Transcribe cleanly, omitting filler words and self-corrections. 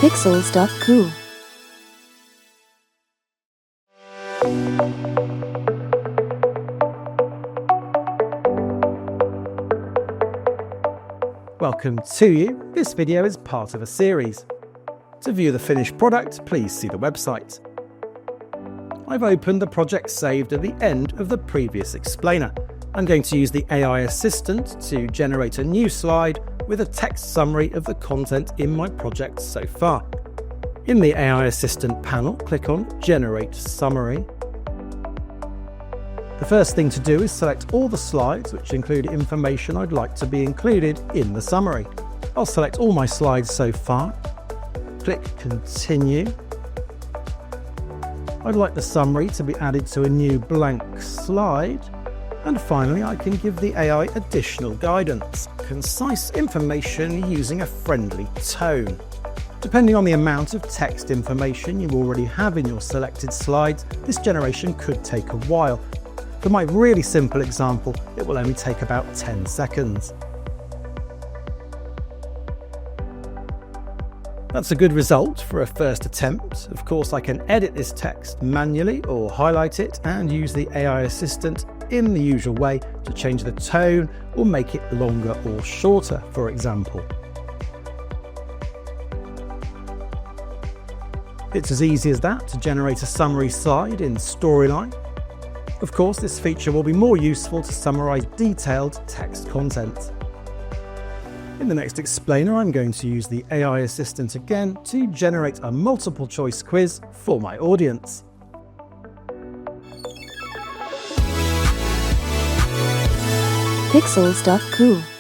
Pixels.cool. Welcome to you. This video is part of a series. To view the finished product, please see the website. I've opened the project saved at the end of the previous explainer. I'm going to use the AI assistant to generate a new slide with a text summary of the content in my project so far. In the AI assistant panel, click on Generate Summary. The first thing to do is select all the slides which include information I'd like to be included in the summary. I'll select all my slides so far. Click Continue. I'd like the summary to be added to a new blank slide. And finally, I can give the AI additional guidance. Concise information using a friendly tone. Depending on the amount of text information you already have in your selected slides, this generation could take a while. For my really simple example, it will only take about 10 seconds. That's a good result for a first attempt. Of course, I can edit this text manually or highlight it and use the AI assistant in the usual way to change the tone or make it longer or shorter, for example. It's as easy as that to generate a summary slide in Storyline. Of course, this feature will be more useful to summarize detailed text content. In the next explainer, I'm going to use the AI assistant again to generate a multiple choice quiz for my audience. Pixels.cool.